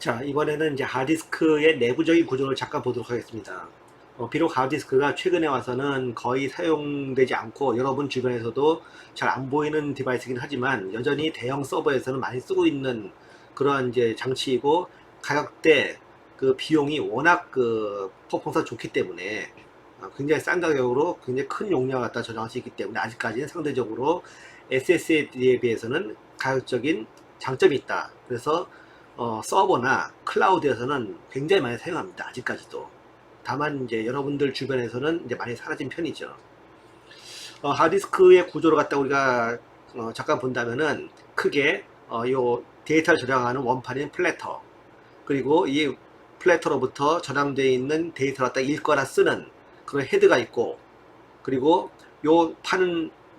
자, 이번에는 이제 하드디스크의 내부적인 구조를 잠깐 보도록 하겠습니다. 비록 하드디스크가 최근에 와서는 거의 사용되지 않고 여러분 주변에서도 잘 안 보이는 디바이스이긴 하지만 여전히 대형 서버에서는 많이 쓰고 있는 그러한 이제 장치이고, 가격대 그 비용이 워낙 그 퍼포먼스가 좋기 때문에 굉장히 싼 가격으로 굉장히 큰 용량을 갖다 저장할 수 있기 때문에 아직까지는 상대적으로 SSD에 비해서는 가격적인 장점이 있다. 그래서 서버나 클라우드에서는 굉장히 많이 사용합니다. 아직까지도. 다만 이제 여러분들 주변에서는 이제 많이 사라진 편이죠. 하드디스크의 구조를 갖다 우리가 잠깐 본다면은 크게 요 데이터를 저장하는 원판인 플래터, 그리고 이 플래터로부터 저장되어 있는 데이터를 갖다 읽거나 쓰는 그런 헤드가 있고, 그리고 요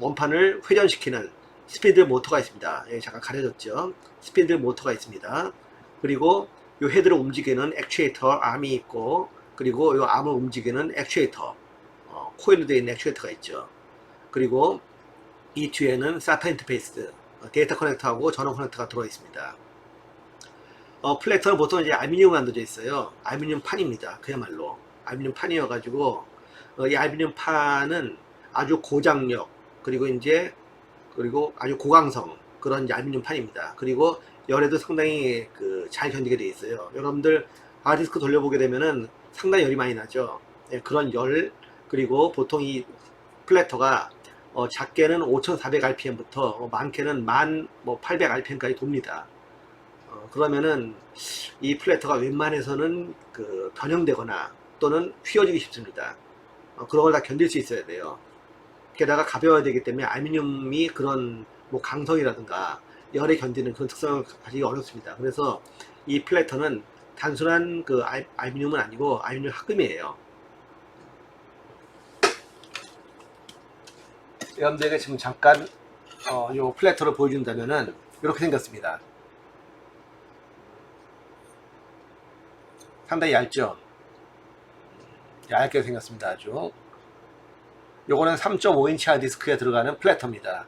원판을 회전시키는 스피드 모터가 있습니다. 예, 잠깐 가려졌죠. 스피드 모터가 있습니다. 그리고 요 헤드를 움직이는 액추에이터 암이 있고, 그리고 요 암을 움직이는 액추에이터, 코일로 되어 있는 액추에이터가 있죠. 그리고 이 뒤에는 SATA 인터페이스, 데이터 커넥터하고 전원 커넥터가 들어 있습니다. 플래터는 보통 이제 알루미늄 만들어져 있어요. 알루미늄 판입니다. 그야말로 알루미늄 판이어가지고 이 알루미늄 판은 아주 고장력, 그리고 아주 고강성 그런 이제 알루미늄 판입니다. 그리고 열에도 상당히 잘 견디게 되어 있어요. 여러분들 하드디스크 돌려보게 되면은 상당히 열이 많이 나죠. 예, 그런 열, 그리고 보통 이 플래터가 작게는 5400rpm부터 많게는 1800rpm까지 돕니다. 그러면은 이 플래터가 웬만해서는 변형되거나 또는 휘어지기 쉽습니다. 그런 걸 다 견딜 수 있어야 돼요. 게다가 가벼워야 되기 때문에 알루미늄이 그런 강성이라든가 열에 견디는 그런 특성을 가지기 어렵습니다. 그래서 이 플래터는 단순한 알루미늄은 아니고 알루미늄 합금이에요. 여러분들에게 지금 잠깐 요 플래터를 보여준다면은 이렇게 생겼습니다. 상당히 얇죠? 얇게 생겼습니다. 아주. 요거는 3.5인치 하드디스크에 들어가는 플래터입니다.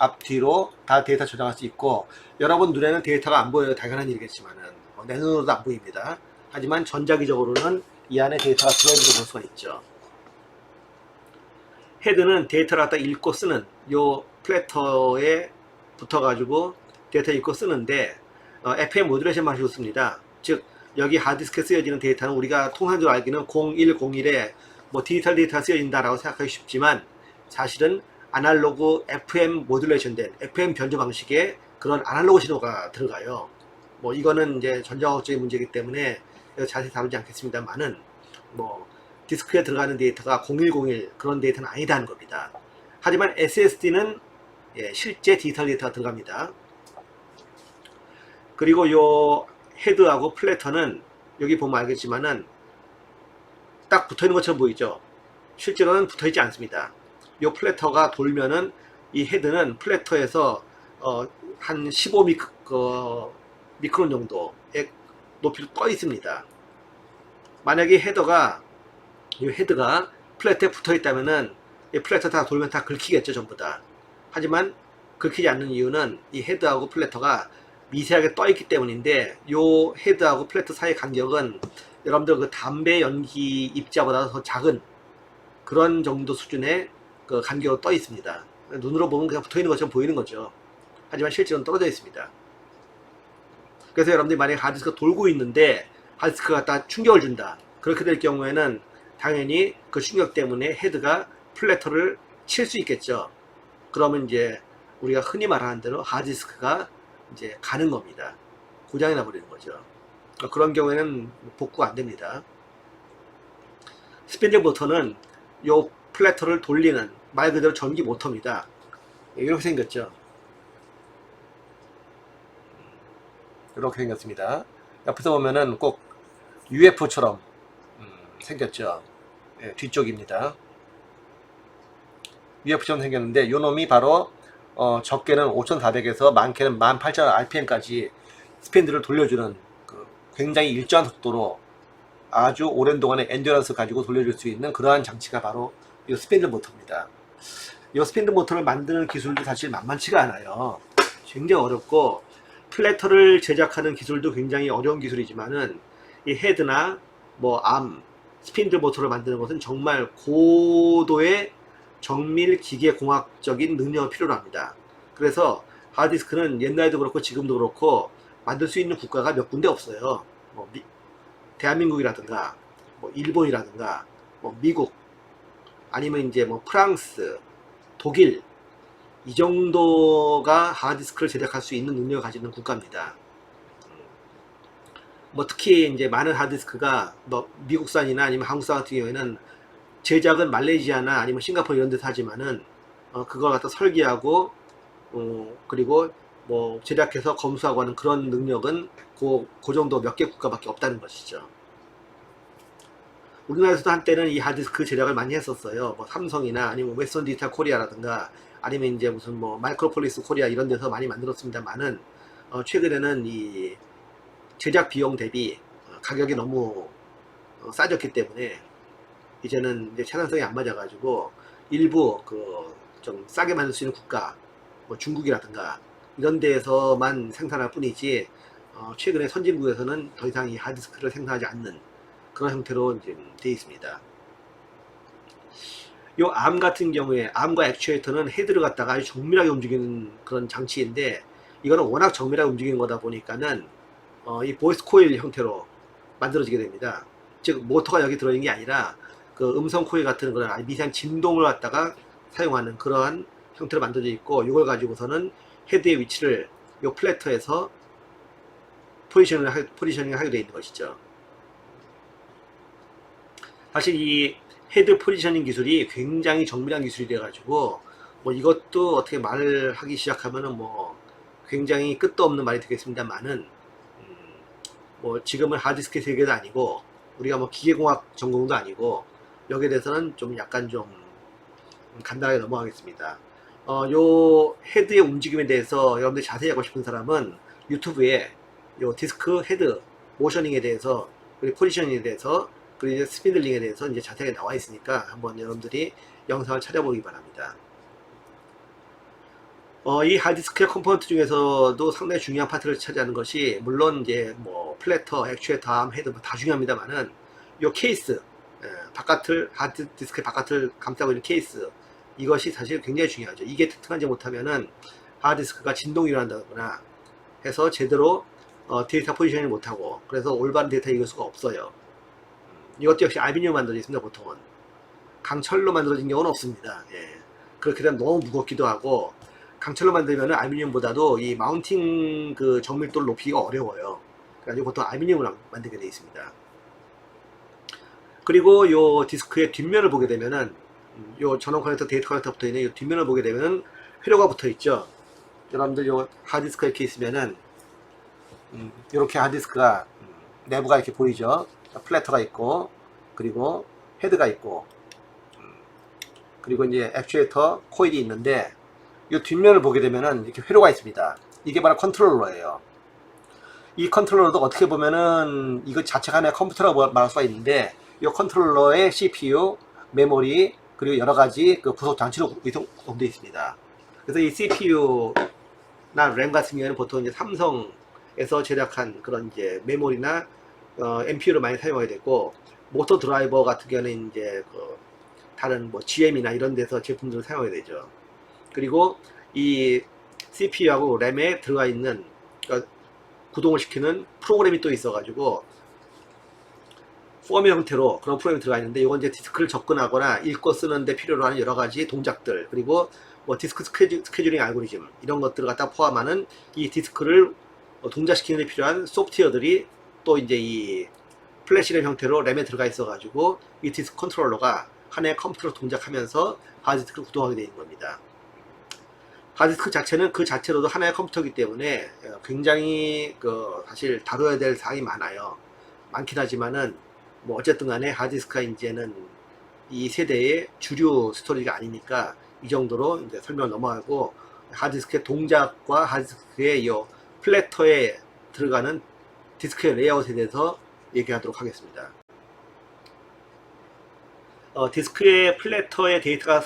앞뒤로 다 데이터 저장할 수 있고, 여러분 눈에는 데이터가 안 보여요. 당연한 일이겠지만은 내 눈으로도 안 보입니다. 하지만 전자기적으로는 이 안에 데이터가 들어있는 걸 볼 수가 있죠. 헤드는 데이터를 갖다 읽고 쓰는, 요 플래터에 붙어가지고 데이터 읽고 쓰는데 FM 모듈레이션 방식으로 씁니다. 즉 여기 하드디스크에 쓰여지는 데이터는 우리가 통상적으로 알기는 0101에 디지털 데이터가 쓰여진다라고 생각하기 쉽지만, 사실은 아날로그 FM 모듈레이션 된 FM 변조 방식의 그런 아날로그 신호가 들어가요. 이거는 이제 전자과학적인 문제이기 때문에 자세히 다루지 않겠습니다만은, 디스크에 들어가는 데이터가 0101 그런 데이터는 아니다는 겁니다. 하지만 SSD는 실제 디지털 데이터가 들어갑니다. 그리고 요 헤드하고 플래터는 여기 보면 알겠지만은 딱 붙어있는 것처럼 보이죠. 실제로는 붙어있지 않습니다. 이 플래터가 돌면은 이 헤드는 플래터에서 한 15 미크론 정도의 높이로 떠 있습니다. 만약에 이 헤드가 플래터에 붙어 있다면은 이 플래터 다 돌면 다 긁히겠죠, 전부 다. 하지만 긁히지 않는 이유는 이 헤드하고 플래터가 미세하게 떠 있기 때문인데, 이 헤드하고 플래터 사이의 간격은 여러분들 담배 연기 입자보다 더 작은 그런 정도 수준의 간격으로 떠 있습니다. 눈으로 보면 그냥 붙어 있는 것처럼 보이는 거죠. 하지만 실제로는 떨어져 있습니다. 그래서 여러분들이 만약에 하드디스크가 돌고 있는데 하드디스크가 갖다 충격을 준다. 그렇게 될 경우에는 당연히 그 충격 때문에 헤드가 플래터를 칠 수 있겠죠. 그러면 이제 우리가 흔히 말하는 대로 하드디스크가 이제 가는 겁니다. 고장이 나버리는 거죠. 그런 경우에는 복구가 안 됩니다. 스핀들 모터는 요 플래터를 돌리는 말 그대로 전기 모터입니다. 이렇게 생겼죠. 이렇게 생겼습니다. 옆에서 보면은 꼭 UFO처럼 생겼죠. 뒤쪽입니다. UFO처럼 생겼는데, 요 놈이 바로 적게는 5400에서 많게는 18000rpm까지 스핀들을 돌려주는 굉장히 일정한 속도로 아주 오랜 동안의 엔듀런스 가지고 돌려줄 수 있는 그러한 장치가 바로 이 스핀들 모터입니다. 이 스핀들 모터를 만드는 기술도 사실 만만치가 않아요. 굉장히 어렵고, 플래터를 제작하는 기술도 굉장히 어려운 기술이지만은 이 헤드나 뭐 암, 스핀들 모터를 만드는 것은 정말 고도의 정밀 기계공학적인 능력을 필요로 합니다. 그래서 하드디스크는 옛날에도 그렇고 지금도 그렇고 만들 수 있는 국가가 몇 군데 없어요. 뭐 대한민국이라든가 뭐 일본이라든가 뭐 미국 아니면 이제 뭐 프랑스, 독일 이 정도가 하드디스크를 제작할 수 있는 능력을 가지는 국가입니다. 뭐 특히 이제 많은 하드디스크가 뭐 미국산이나 아니면 한국산 같은 경우에는 제작은 말레이시아나 아니면 싱가포르 이런 데서 하지만은 그걸 갖다 설계하고 그리고 뭐 제작해서 검수하고 하는 그런 능력은 그 정도 몇 개 국가밖에 없다는 것이죠. 우리나라에서도 한때는 이 하드디스크 제작을 많이 했었어요. 뭐 삼성이나 아니면 웨스턴 디지털 코리아라든가 아니면 이제 무슨 뭐 마이크로폴리스 코리아 이런 데서 많이 만들었습니다만은 최근에는 이 제작 비용 대비 가격이 너무 싸졌기 때문에 이제는 이제 생산성이 안 맞아가지고 일부 그 좀 싸게 만들 수 있는 국가, 뭐 중국이라든가 이런 데에서만 생산할 뿐이지 최근에 선진국에서는 더 이상 이 하드디스크를 생산하지 않는 그런 형태로 이제 되어 있습니다. 요 암 같은 경우에 암과 액추에이터는 헤드를 갖다가 아주 정밀하게 움직이는 그런 장치인데 이거는 워낙 정밀하게 움직이는 거다 보니까는 이 보이스 코일 형태로 만들어지게 됩니다. 즉 모터가 여기 들어있는 게 아니라 그 음성 코일 같은 그런 아주 미세한 진동을 갖다가 사용하는 그러한 형태로 만들어져 있고 이걸 가지고서는 헤드의 위치를 요 플래터에서 포지셔닝을 하게 되어 있는 것이죠. 사실 이 헤드 포지셔닝 기술이 굉장히 정밀한 기술이 돼가지고 뭐 이것도 어떻게 말을 하기 시작하면은 뭐 굉장히 끝도 없는 말이 되겠습니다만은 뭐 지금은 하드디스크 세계도 아니고 우리가 뭐 기계공학 전공도 아니고 여기에 대해서는 좀 약간 좀 간단하게 넘어가겠습니다. 요 헤드의 움직임에 대해서 여러분들이 자세히 하고 싶은 사람은 유튜브에 요 디스크 헤드 모셔닝에 대해서 그리고 포지셔닝에 대해서 그리고 이제 스피들링에 대해서 이제 자세하게 나와 있으니까 한번 여러분들이 영상을 찾아보기 바랍니다. 이 하드디스크의 컴포넌트 중에서도 상당히 중요한 파트를 차지하는 것이 물론 이제 뭐 플래터, 액추에이터, 암, 헤드 뭐 다 중요합니다만은 요 케이스 바깥을 하드디스크의 바깥을 감싸고 있는 케이스 이것이 사실 굉장히 중요하죠. 이게 튼튼하지 못하면은 하드디스크가 진동이 일어난다거나 해서 제대로 데이터 포지셔닝을 못하고 그래서 올바른 데이터 읽을 수가 없어요. 이것도 역시 알루미늄 만들어져 있습니다. 보통은 강철로 만들어진 경우는 없습니다. 예. 그렇게 되면 너무 무겁기도 하고 강철로 만들면 알루미늄보다도 이 마운팅 그 정밀도를 높이기가 어려워요. 그래가지고 보통 알루미늄으로 만들게 되어 있습니다. 그리고 요 디스크의 뒷면을 보게 되면은 요 전원 커넥터, 데이터 커넥터 붙어 있는 요 뒷면을 보게 되면은 회로가 붙어 있죠. 여러분들 요 하드디스크가 이렇게 있으면은 이렇게 하드디스크가 내부가 이렇게 보이죠. 플래터가 있고 그리고 헤드가 있고 그리고 이제 액추에이터 코일이 있는데 이 뒷면을 보게 되면은 이렇게 회로가 있습니다. 이게 바로 컨트롤러예요. 이 컨트롤러도 어떻게 보면은 이거 자체가 하나의 컴퓨터라고 말할 수가 있는데 이 컨트롤러의 CPU, 메모리 그리고 여러 가지 그 부속 장치로 구성되어 있습니다. 그래서 이 CPU나 램 같은 경우에는 보통 이제 삼성에서 제작한 그런 이제 메모리나 MPU를 많이 사용하게 되고 모터 드라이버 같은 경우는 이제 그 다른 뭐 GM이나 이런 데서 제품들을 사용하게 되죠. 그리고 이 CPU하고 램에 들어가 있는 그러니까 구동을 시키는 프로그램이 또 있어가지고 폼 형태로 그런 프로그램이 들어가 있는데 이건 이제 디스크를 접근하거나 읽고 쓰는데 필요로 하는 여러 가지 동작들 그리고 뭐 디스크 스케줄링 알고리즘 이런 것들을 갖다 포함하는 이 디스크를 동작시키는 데 필요한 소프트웨어들이 또 이제 이 플래시램 형태로 램에 들어가 있어가지고 이 디스크 컨트롤러가 하나의 컴퓨터로 동작하면서 하드디스크를 구동하게 되는 겁니다. 하드디스크 자체는 그 자체로도 하나의 컴퓨터이기 때문에 굉장히 사실 다뤄야 될 사항이 많아요. 많긴 하지만은 뭐 어쨌든 간에 하드디스크가 이제는 이 세대의 주류 스토리지가 아니니까 이 정도로 이제 설명을 넘어가고 하드디스크의 동작과 하드디스크의 이 플래터에 들어가는 디스크의 레이아웃에 대해서 얘기하도록 하겠습니다. 디스크의 플래터의 데이터가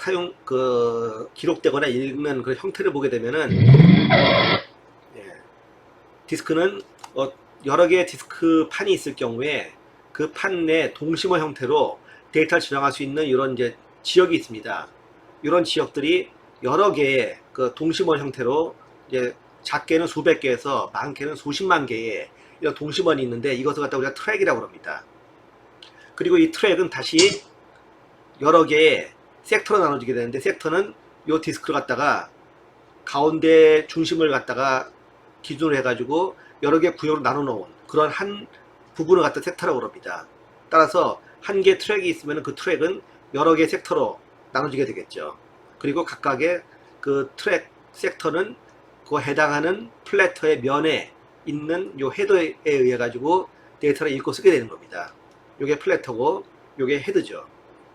기록되거나 읽는 그 형태를 보게 되면은 디스크는 여러 개의 디스크 판이 있을 경우에 그 판 내 동심원 형태로 데이터를 저장할 수 있는 이런 이제 지역이 있습니다. 이런 지역들이 여러 개의 그 동심원 형태로 이제 작게는 수백 개에서 많게는 수십만 개의 이런 동심원이 있는데 이것을 갖다 우리가 트랙이라고 합니다. 그리고 이 트랙은 다시 여러 개의 섹터로 나눠지게 되는데 섹터는 이 디스크를 갖다가 가운데 중심을 갖다가 기준으로 해가지고 여러 개 구역으로 나눠 놓은 그런 한 부분을 갖다 섹터라고 합니다. 따라서 한 개 트랙이 있으면 그 트랙은 여러 개 섹터로 나눠지게 되겠죠. 그리고 각각의 그 트랙 섹터는 그 해당하는 플래터의 면에 있는 요 헤더에 의해 가지고 데이터를 읽고 쓰게 되는 겁니다. 요게 플래터고 요게 헤드죠.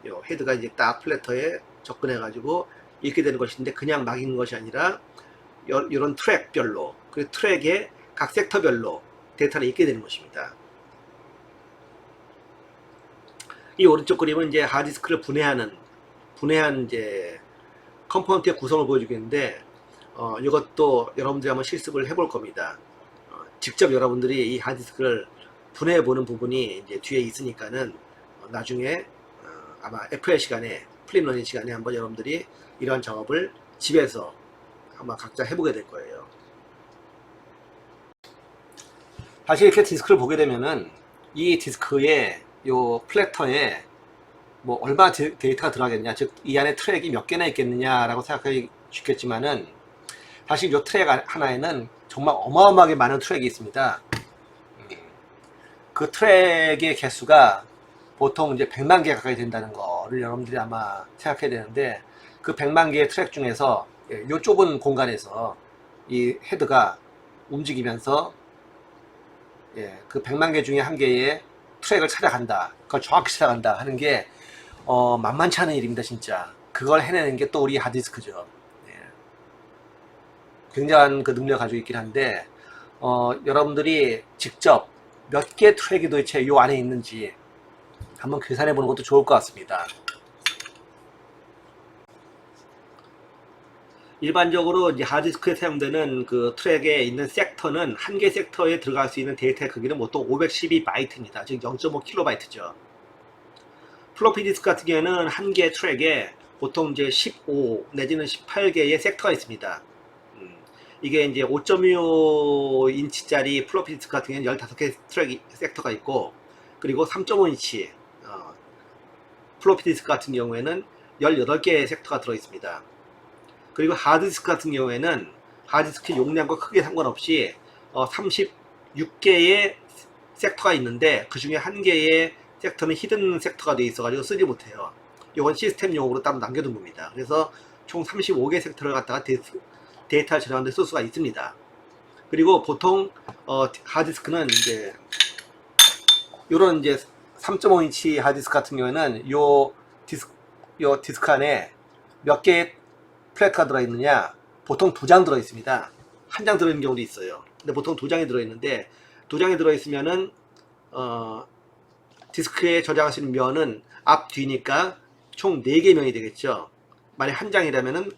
요 헤드가 이제 딱 플래터에 접근해 가지고 읽게 되는 것인데 그냥 막 읽는 것이 아니라 이런 트랙별로 그 트랙의 각 섹터별로 데이터를 읽게 되는 것입니다. 이 오른쪽 그림은 이제 하드디스크를 분해한 이제 컴포넌트의 구성을 보여주겠는데 이것도 여러분들이 한번 실습을 해볼 겁니다. 직접 여러분들이 이 하드디스크를 분해해 보는 부분이 이제 뒤에 있으니까는 나중에 아마 FL 시간에 플립러닝 시간에 한번 여러분들이 이러한 작업을 집에서 아마 각자 해보게 될 거예요. 다시 이렇게 디스크를 보게 되면은 이 디스크에 요 플래터에 뭐 얼마 데이터가 들어가겠냐, 즉 이 안에 트랙이 몇 개나 있겠느냐라고 생각하기 쉽겠지만은 사실 요 트랙 하나에는 정말 어마어마하게 많은 트랙이 있습니다. 그 트랙의 개수가 보통 이제 100만 개 가까이 된다는 거를 여러분들이 아마 생각해야 되는데 그 100만 개의 트랙 중에서 요 좁은 공간에서 이 헤드가 움직이면서 그 100만 개 중에 한 개의 트랙을 찾아간다, 그걸 정확히 찾아간다 하는 게 만만치 않은 일입니다. 진짜 그걸 해내는 게 또 우리 하드디스크죠. 굉장한 그 능력을 가지고 있긴 한데 여러분들이 직접 몇 개의 트랙이 도대체 이 안에 있는지 한번 계산해 보는 것도 좋을 것 같습니다. 일반적으로 이제 하드디스크에 사용되는 그 트랙에 있는 섹터는 한 개 섹터에 들어갈 수 있는 데이터의 크기는 보통 512바이트입니다. 즉 0.5kb죠. 플로피 디스크 같은 경우에는 한 개 트랙에 보통 이제 15 내지는 18개의 섹터가 있습니다. 이게 이제 5.25인치짜리 플로피 디스크 같은 경우에는 15개 트랙 섹터가 있고, 그리고 3.5인치 플로피 디스크 같은 경우에는 18개의 섹터가 들어 있습니다. 그리고 하드디스크 같은 경우에는 하드디스크 용량과 크기에 상관없이 36개의 섹터가 있는데 그 중에 한 개의 섹터는 히든 섹터가 되어 있어 가지고 쓰지 못해요. 이건 시스템용으로 따로 남겨둔 겁니다. 그래서 총 35개 섹터를 갖다가 데이터를 저장하는 데 쓸 수가 있습니다. 그리고 보통 하드디스크는 이제 요런 이제 3.5인치 하드디스크 같은 경우에는 요 디스크 안에 몇 개의 플래터가 들어있느냐, 보통 2장 들어있습니다. 한 장 들어있는 경우도 있어요. 근데 보통 2장이 들어있는데 2장이 들어있으면은 디스크에 저장할 수 있는 면은 앞 뒤니까 총 4개 면이 되겠죠. 만약 한 장이라면은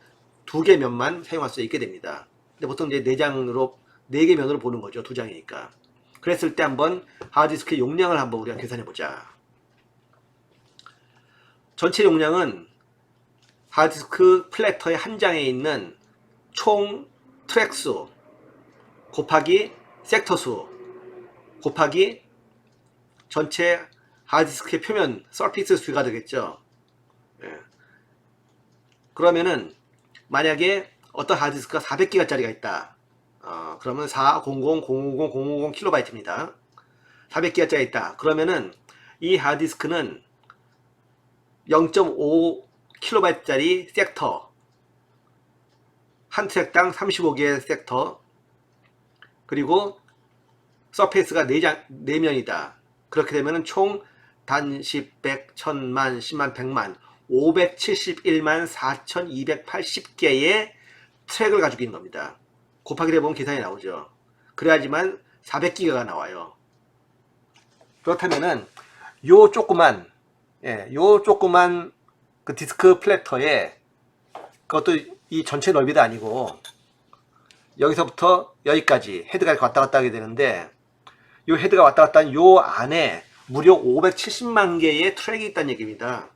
2개 면만 사용할 수 있게 됩니다. 근데 보통 이제 4개 면으로 보는 거죠. 2장이니까. 그랬을 때 한번 하드디스크의 용량을 한번 우리가 계산해 보자. 전체 용량은 하드디스크 플래터의 한 장에 있는 총 트랙 수 곱하기 섹터 수 곱하기 전체 하드디스크의 표면 서피스 수가 되겠죠. 그러면은 만약에 어떤 하드디스크가 400기가짜리가 있다. 그러면 400,000,050,050 킬로바이트입니다. 400기가짜리 있다. 그러면은 이 하드디스크는 0.5 킬로바이트짜리 섹터, 한 트랙당 35개의 섹터, 그리고 서페이스가 4면이다. 그렇게 되면 총 단 10, 100, 1000만, 10만, 100만 571만 4280개의 트랙을 가지고 있는 겁니다. 곱하기 해보면 계산이 나오죠. 그래야지만 400기가가 나와요. 그렇다면은 요 조그만 그 디스크 플래터에, 그것도 이 전체 넓이도 아니고 여기서부터 여기까지 헤드가 왔다 갔다 하게 되는데, 이 헤드가 왔다 갔다 하는 요 안에 무려 570만 개의 트랙이 있다는 얘기입니다.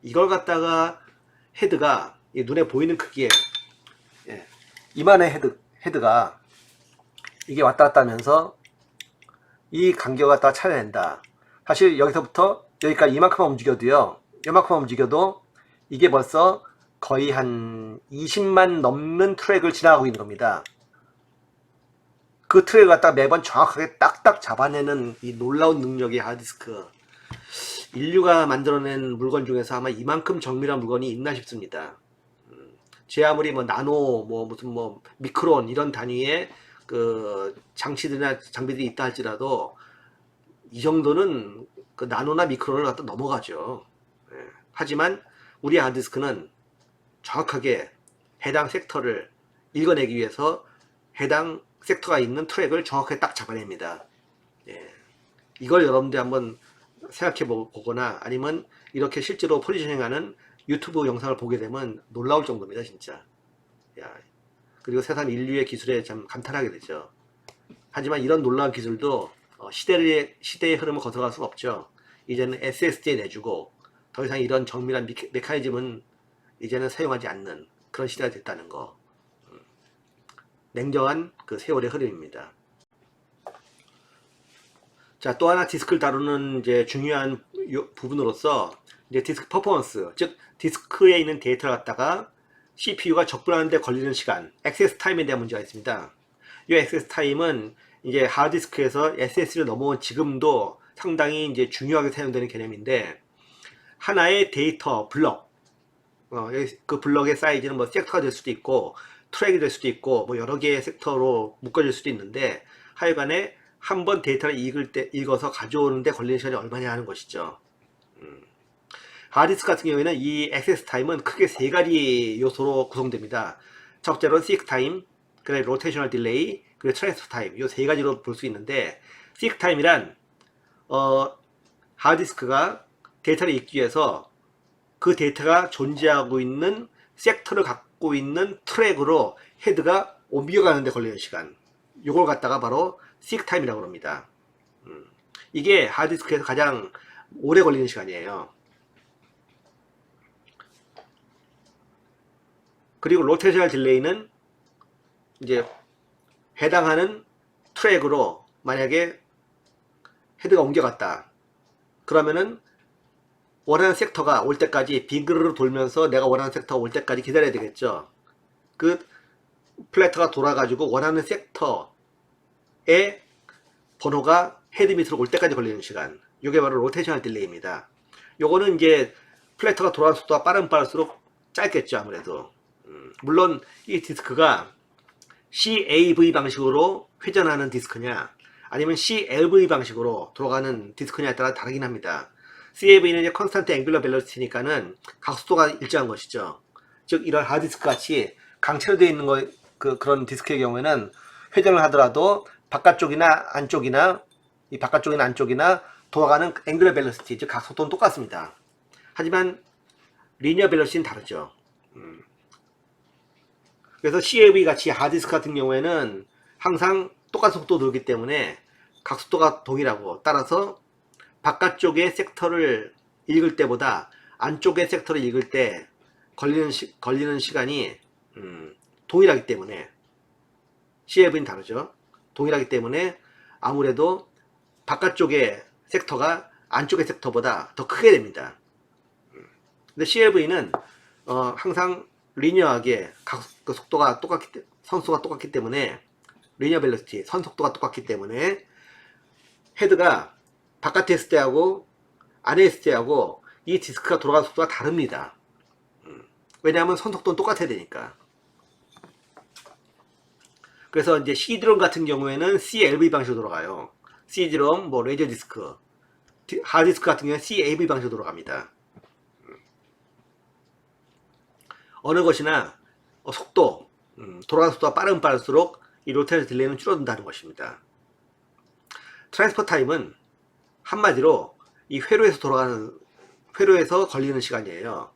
이걸 갖다가 헤드가 눈에 보이는 크기에, 예, 이만의 헤드가 이게 왔다 갔다 하면서 이 간격을 갖다가 찾아낸다. 사실 여기서부터 여기까지 이만큼만 움직여도요, 이만큼만 움직여도 이게 벌써 거의 한 20만 넘는 트랙을 지나가고 있는 겁니다. 그 트랙을 갖다가 매번 정확하게 딱딱 잡아내는 이 놀라운 능력의 하드디스크. 인류가 만들어낸 물건 중에서 아마 이만큼 정밀한 물건이 있나 싶습니다. 제 아무리 뭐 나노, 뭐 무슨 뭐 미크론 이런 단위의 그 장치들이나 장비들이 있다 할지라도 이 정도는 그 나노나 미크론을 갖다 넘어가죠. 예. 하지만 우리 하드디스크는 정확하게 해당 섹터를 읽어내기 위해서 해당 섹터가 있는 트랙을 정확하게 딱 잡아냅니다. 예. 이걸 여러분들 한번 생각해 보거나 아니면 이렇게 실제로 포지셔닝하는 유튜브 영상을 보게 되면 놀라울 정도입니다, 진짜. 야. 그리고 세상 인류의 기술에 참 감탄하게 되죠. 하지만 이런 놀라운 기술도 시대의 흐름을 거슬러갈 수가 없죠. 이제는 SSD에 내주고 더 이상 이런 정밀한 메커니즘은 이제는 사용하지 않는 그런 시대가 됐다는 거. 냉정한 그 세월의 흐름입니다. 자, 또 하나 디스크를 다루는 이제 중요한 부분으로서 이제 디스크 퍼포먼스, 즉 디스크에 있는 데이터를 갖다가 CPU가 접근하는 데 걸리는 시간, 액세스 타임에 대한 문제가 있습니다. 이 액세스 타임은 이제 하드디스크에서 SSD로 넘어온 지금도 상당히 이제 중요하게 사용되는 개념인데, 하나의 데이터 블럭, 그 블럭의 사이즈는 뭐 섹터가 될 수도 있고 트랙이 될 수도 있고 뭐 여러 개의 섹터로 묶어질 수도 있는데, 하여간에 한 번 데이터를 읽어서 가져오는데 걸리는 시간이 얼마냐 하는 것이죠. 하드디스크 같은 경우에는 이 액세스 타임은 크게 세 가지 요소로 구성됩니다. 첫째로는 시크 타임, 그다음에 로테이셔널 딜레이, 그리고 트랜스퍼 타임, 이 세 가지로 볼 수 있는데, 시크 타임이란 하드디스크가 데이터를 읽기 위해서 그 데이터가 존재하고 있는 섹터를 갖고 있는 트랙으로 헤드가 옮겨가는 데 걸리는 시간, 이걸 갖다가 바로 시크 타임이라고 합니다. 이게 하드디스크에서 가장 오래 걸리는 시간이에요. 그리고 로테이셔널 딜레이는 이제 해당하는 트랙으로 만약에 헤드가 옮겨갔다 그러면은 원하는 섹터가 올 때까지 빙그르르 돌면서 내가 원하는 섹터가 올 때까지 기다려야 되겠죠. 그 플래터가 돌아가지고 원하는 섹터의 번호가 헤드 밑으로 올 때까지 걸리는 시간, 이게 바로 로테이셔널 딜레이입니다. 요거는 이제 플래터가 돌아가는 속도가 빠를수록 짧겠죠, 아무래도. 물론 이 디스크가 CAV 방식으로 회전하는 디스크냐 아니면 CLV 방식으로 돌아가는 디스크냐에 따라 다르긴 합니다. CAV는 이제 컨스턴트 앵귤러 벨로시티니까는 각속도가 일정한 것이죠. 즉 이런 하드디스크 같이 강체로 되어 있는 그런 디스크의 경우에는 회전을 하더라도 바깥쪽이나 안쪽이나 돌아가는 앵귤러 벨로시티, 즉 각속도는 똑같습니다. 하지만 리니어 벨로시티는 다르죠. 그래서 CAV 같이 하드디스크 같은 경우에는 항상 똑같은 속도로 돌기 때문에 각속도가 동일하고, 따라서 바깥쪽의 섹터를 읽을 때보다 안쪽의 섹터를 읽을 때 걸리는 시간이 동일하기 때문에, CAV는 다르죠. 동일하기 때문에 아무래도 바깥쪽의 섹터가 안쪽의 섹터보다 더 크게 됩니다. 근데 CLV는 항상 리니어하게 그 속도가 선속도가 똑같기 때문에, 리니어 벨로시티, 선속도가 똑같기 때문에 헤드가 바깥에 있을 때하고 안에 있을 때하고 이 디스크가 돌아가는 속도가 다릅니다. 왜냐하면 선속도는 똑같아야 되니까. 그래서 이제 CD롬 같은 경우에는 CLV 방식으로 돌아가요. CD롬, 뭐 레이저 디스크, 하드디스크 같은 경우에는 CAV 방식으로 돌아갑니다. 어느 것이나 속도, 돌아가는 속도가 빠르면 빠를수록 이 로테이션 딜레이는 줄어든다는 것입니다. 트랜스퍼 타임은 한마디로 이 회로에서 걸리는 시간이에요.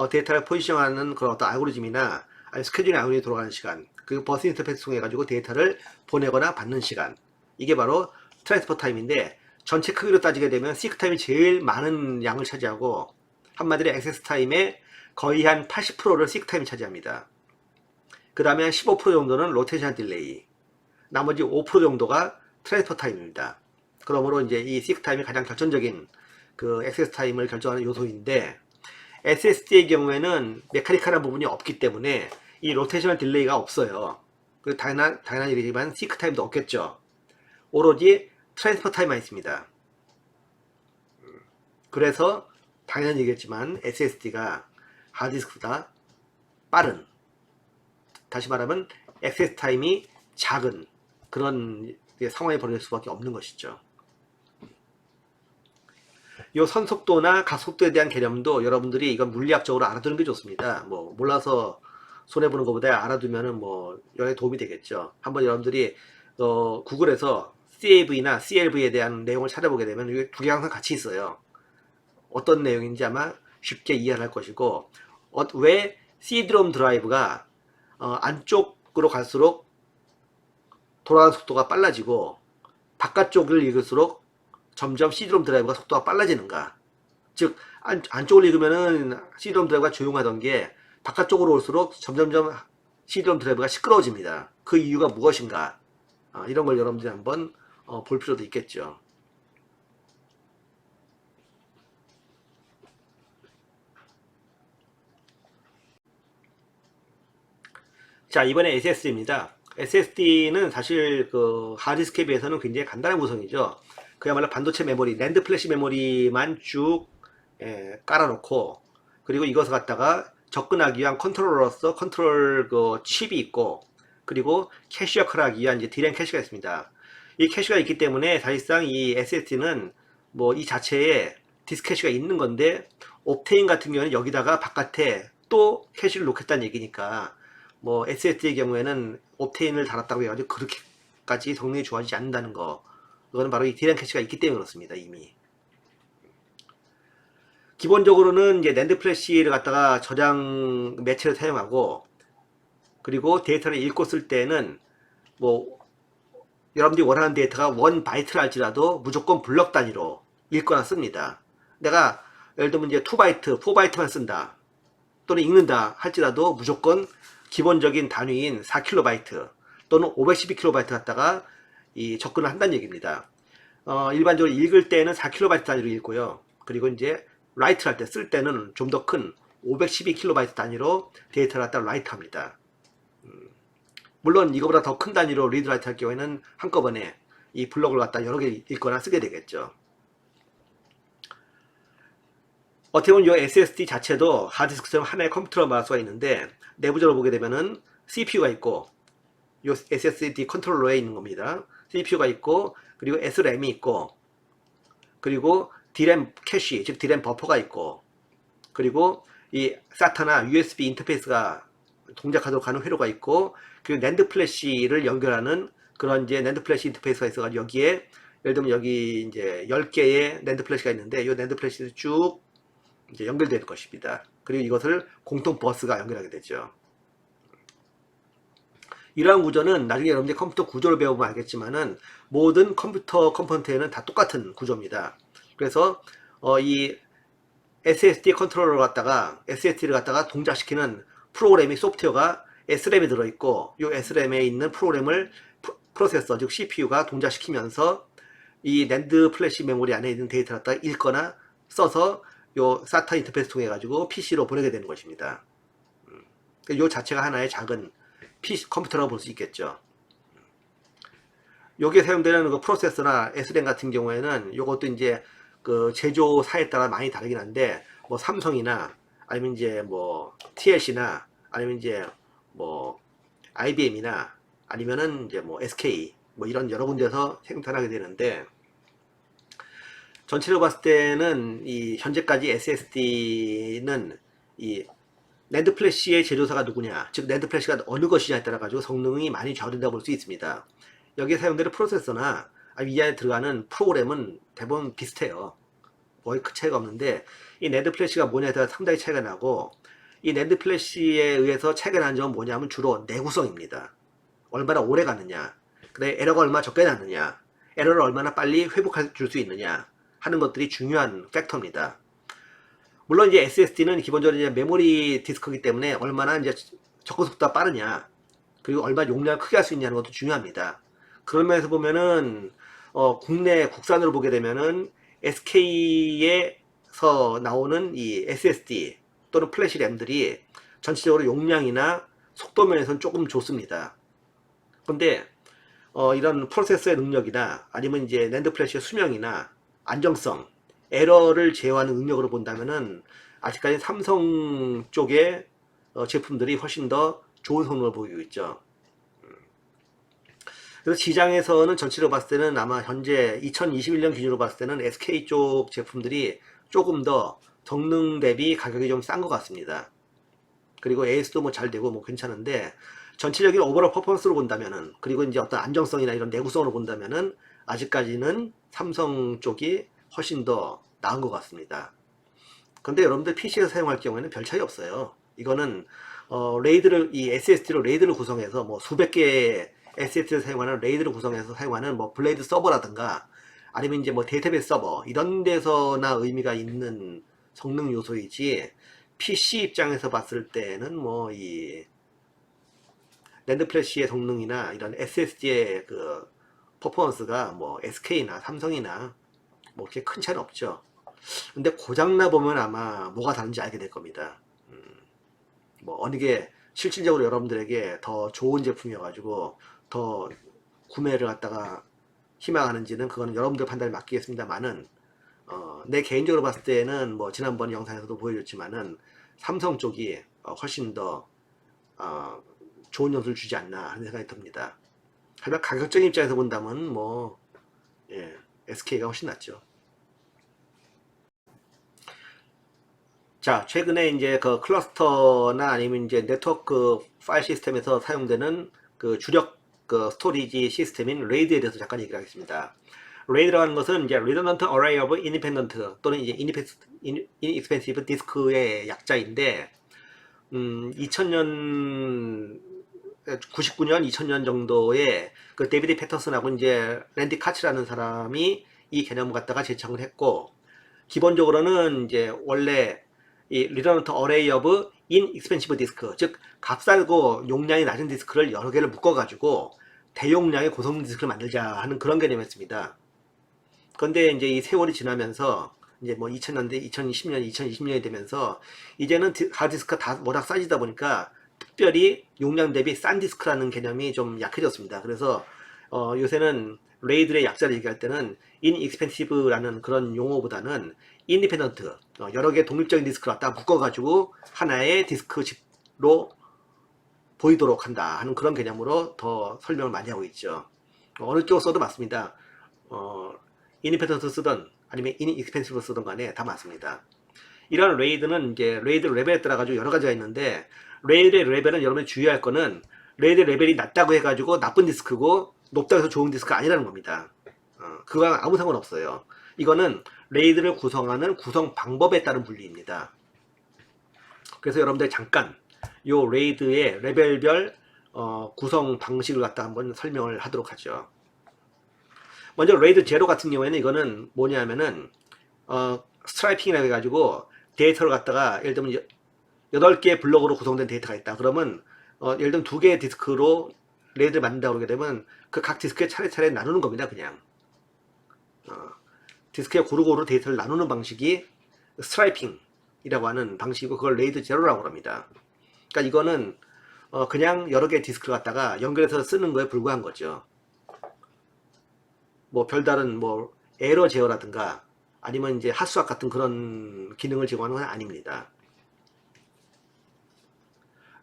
데이터를 포지션하는 그런 어떤 알고리즘이나 아니 스케줄링 알고리즘이 돌아가는 시간, 그 버스 인터페이스 통해 가지고 데이터를 보내거나 받는 시간, 이게 바로 트랜스퍼 타임인데, 전체 크기로 따지게 되면 시크 타임이 제일 많은 양을 차지하고, 한마디로 액세스 타임의 거의 한 80%를 시크 타임이 차지합니다. 그 다음에 한 15% 정도는 로테이션 딜레이, 나머지 5% 정도가 트랜스퍼 타임입니다. 그러므로 이제 이 시크 타임이 가장 결정적인 그 액세스 타임을 결정하는 요소인데, SSD의 경우에는 메카니컬한 부분이 없기 때문에 이 로테이션 딜레이가 없어요. 그 당연한 일이지만 시크 타임도 없겠죠. 오로지 트랜스퍼 타임만 있습니다. 그래서 당연한 얘기겠지만 SSD가 하드디스크보다 빠른, 다시 말하면 액세스 타임이 작은 그런 상황이 벌어질 수밖에 없는 것이죠. 이 선속도나 가속도에 대한 개념도 여러분들이 이건 물리학적으로 알아두는 게 좋습니다. 뭐 몰라서 손해보는 것보다 알아두면은 뭐 여기에 도움이 되겠죠. 한번 여러분들이 구글에서 CAV나 CLV에 대한 내용을 찾아보게 되면 이게 두 개 항상 같이 있어요. 어떤 내용인지 아마 쉽게 이해할 것이고, 왜 CD롬 드라이브가 안쪽으로 갈수록 돌아가는 속도가 빨라지고 바깥쪽을 읽을수록 점점 CD롬 드라이브가 속도가 빨라지는가. 즉 안쪽을 읽으면은 CD롬 드라이브가 조용하던 게 바깥쪽으로 올수록 점점점 CD롬 드라이브가 시끄러워집니다. 그 이유가 무엇인가, 이런 걸 여러분들이 한번 볼 필요도 있겠죠. 자, 이번에 SSD입니다. SSD는 사실 그 하드디스크에 비해서는 굉장히 간단한 구성이죠. 그야말로 반도체 메모리, 낸드 플래시 메모리만 쭉 깔아놓고, 그리고 이것을 갖다가 접근하기 위한 컨트롤러로서 컨트롤 그 칩이 있고, 그리고 캐시 역할을 하기 위한 이제 D램 캐시가 있습니다. 이 캐시가 있기 때문에 사실상 이 SSD는 뭐 이 자체에 디스크 캐시가 있는 건데, 옵테인 같은 경우는 여기다가 바깥에 또 캐시를 놓겠다는 얘기니까, 뭐 SSD의 경우에는 옵테인을 달았다고 해가지고 그렇게까지 성능이 좋아지지 않는다는 거, 그거는 바로 이 D램 캐시가 있기 때문에 그렇습니다. 이미 기본적으로는 이제 낸드 플래시를 갖다가 저장 매체를 사용하고, 그리고 데이터를 읽고 쓸 때는 뭐 여러분들이 원하는 데이터가 1바이트를 할지라도 무조건 블럭 단위로 읽거나 씁니다. 내가 예를 들면 이제 2바이트, 4바이트만 쓴다 또는 읽는다 할지라도 무조건 기본적인 단위인 4KB 또는 512KB 갖다가 이 접근을 한다는 얘기입니다. 일반적으로 읽을 때는 4KB 단위로 읽고요. 그리고 이제 라이트 할 때, 쓸 때는 좀 더 큰 512KB 단위로 데이터를 갖다 라이트 합니다. 물론 이거보다 더 큰 단위로 리드 라이트 할 경우에는 한꺼번에 이 블록을 갖다 여러 개 읽거나 쓰게 되겠죠. 어떻게 보면 이 SSD 자체도 하드디스크처럼 하나의 컴퓨터로 말할 수가 있는데, 내부적으로 보게 되면은 CPU가 있고, 이 SSD 컨트롤러에 있는 겁니다. CPU가 있고, 그리고 SRAM이 있고, 그리고 D램 캐시, 즉 D램 버퍼가 있고, 그리고 이 SATA나 USB 인터페이스가 동작하도록 하는 회로가 있고, 그리고 낸드 플래시를 연결하는 그런 이제 낸드 플래시 인터페이스가 있어가지고, 여기에 예를 들면 여기 이제 10개의 낸드 플래시가 있는데, 이 낸드 플래시를 쭉 이제 연결될 것입니다. 그리고 이것을 공통 버스가 연결하게 되죠. 이러한 구조는 나중에 여러분들이 컴퓨터 구조를 배우면 알겠지만은 모든 컴퓨터 컴포넌트에는 다 똑같은 구조입니다. 그래서 이 SSD 컨트롤러를 갖다가 SSD를 갖다가 동작시키는 프로그램이, 소프트웨어가 SRAM에 들어있고, 이 SRAM에 있는 프로그램을 프로세서, 즉 CPU가 동작시키면서 이 낸드 플래시 메모리 안에 있는 데이터를 갖다가 읽거나 써서 요 SATA 인터페이스 통해 가지고 PC로 보내게 되는 것입니다. 요 자체가 하나의 작은 PC 컴퓨터라고 볼 수 있겠죠. 여기에 사용되는 그 프로세서나 SRAM 같은 경우에는 요것도 이제 그 제조사에 따라 많이 다르긴 한데, 뭐 삼성이나 아니면 이제 뭐 TLC나 아니면 이제 뭐 IBM이나 아니면은 이제 뭐 SK 뭐 이런 여러 군데서 생산하게 되는데, 전체로 봤을 때는 이 현재까지 SSD는 이 낸드 플래시의 제조사가 누구냐, 즉 낸드 플래시가 어느 것이냐에 따라 가지고 성능이 많이 좌우된다고 볼 수 있습니다. 여기에 사용되는 프로세서나 이 안에 들어가는 프로그램은 대부분 비슷해요. 거의 큰 차이가 없는데, 이 낸드 플래시가 뭐냐에 따라 상당히 차이가 나고, 이 낸드 플래시에 의해서 차이가 나는 점은 뭐냐면 주로 내구성입니다. 얼마나 오래 가느냐, 그다음에 에러가 얼마나 적게 나느냐, 에러를 얼마나 빨리 회복해 줄 수 있느냐 하는 것들이 중요한 팩터입니다. 물론 이제 SSD는 기본적으로 이제 메모리 디스크이기 때문에 얼마나 이제 접근 속도가 빠르냐, 그리고 얼마나 용량을 크게 할 수 있냐는 것도 중요합니다. 그런 면에서 보면은 국내 국산으로 보게 되면은 SK에서 나오는 이 SSD 또는 플래시 램들이 전체적으로 용량이나 속도 면에서는 조금 좋습니다. 근데 이런 프로세서의 능력이나 아니면 이제 낸드 플래시의 수명이나 안정성, 에러를 제어하는 능력으로 본다면은 아직까지 삼성 쪽의 제품들이 훨씬 더 좋은 성능을 보이고 있죠. 그래서 시장에서는 전체로 봤을 때는 아마 현재 2021년 기준으로 봤을 때는 SK 쪽 제품들이 조금 더 성능 대비 가격이 좀 싼 것 같습니다. 그리고 AS도 뭐 잘 되고 뭐 괜찮은데 전체적인 오버롤 퍼포먼스로 본다면은, 그리고 이제 어떤 안정성이나 이런 내구성으로 본다면은 아직까지는 삼성 쪽이 훨씬 더 나은 것 같습니다. 근데 여러분들 PC에서 사용할 경우에는 별 차이 없어요. 이거는 이 SSD로 레이드를 구성해서 뭐 수백 개의 SSD를 사용하는 레이드를 구성해서 사용하는 뭐 블레이드 서버라든가 아니면 이제 뭐 데이터베이스 서버 이런 데서나 의미가 있는 성능 요소이지, PC 입장에서 봤을 때는 뭐 이 랜드 플래시의 성능이나 이런 SSD의 그 퍼포먼스가 뭐 SK나 삼성이나 뭐 그렇게 큰 차이는 없죠. 근데 고장나 보면 아마 뭐가 다른지 알게 될 겁니다. 뭐 어느 게 실질적으로 여러분들에게 더 좋은 제품이어가지고 더 구매를 갖다가 희망하는지는 그거는 여러분들 판단을 맡기겠습니다만은, 내 개인적으로 봤을 때는 뭐 지난번 영상에서도 보여줬지만은 삼성 쪽이 훨씬 더 좋은 점수를 주지 않나 하는 생각이 듭니다. 하지만 가격적인 입장에서 본다면 뭐 SK가 훨씬 낫죠. 자, 최근에 이제 그 클러스터나 아니면 이제 네트워크 파일 시스템에서 사용되는 그 주력 그 스토리지 시스템인 레이드에 대해서 잠깐 얘기를 하겠습니다. 레이드라는 것은 이제 Redundant Array of Independent 또는 이제 Inexpensive Disk의 약자인데, 2000년 99년, 2000년 정도에 그 데이비드 패터슨하고 이제 랜디 카츠라는 사람이 이 개념을 갖다가 제창을 했고, 기본적으로는 이제 원래 이 Redundant Array of Inexpensive Disk, 즉 값싸고 용량이 낮은 디스크를 여러 개를 묶어가지고 대용량의 고성능 디스크를 만들자 하는 그런 개념이었습니다. 그런데 이제 이 세월이 지나면서 이제 뭐 2000년대, 2010년, 2020년이 되면서 이제는 하드디스크가 다 워낙 싸지다 보니까 특별히 용량 대비 싼 디스크라는 개념이 좀 약해졌습니다. 그래서 요새는 레이들의 약자를 얘기할 때는 inexpensive라는 그런 용어보다는 independent, 여러 개 독립적인 디스크를 갖다 묶어가지고 하나의 디스크 칩로 보이도록 한다 하는 그런 개념으로 더 설명을 많이 하고 있죠. 어느 쪽 써도 맞습니다. independent 쓰든 아니면 inexpensive 쓰든 간에 다 맞습니다. 이런 레이드는 이제 레이드 레벨에 따라 가지고 여러 가지가 있는데, 레이드의 레벨은 여러분이 주의할 거는 레이드 레벨이 낮다고 해가지고 나쁜 디스크고 높다고 해서 좋은 디스크가 아니라는 겁니다. 그거랑 아무 상관없어요. 이거는 레이드를 구성하는 구성 방법에 따른 분리입니다. 그래서 여러분들 잠깐 요 레이드의 레벨별 구성 방식을 갖다 한번 설명을 하도록 하죠. 먼저 레이드 제로 같은 경우에는 이거는 뭐냐면은 스트라이핑이라고 해가지고 데이터를 갖다가 예를 들면 8개의 블록으로 구성된 데이터가 있다. 그러면 예를 들면 2개의 디스크로 레이드를 만든다고 그러게 되면 그 각 디스크에 차례차례 나누는 겁니다. 그냥 디스크에 고루고루 데이터를 나누는 방식이 스트라이핑이라고 하는 방식이고, 그걸 레이드 제로라고 합니다. 그러니까 이거는 그냥 여러 개의 디스크를 갖다가 연결해서 쓰는 거에 불과한 거죠. 뭐 별다른 뭐 에러 제어라든가 아니면 이제 핫스왑 같은 그런 기능을 제공하는 건 아닙니다.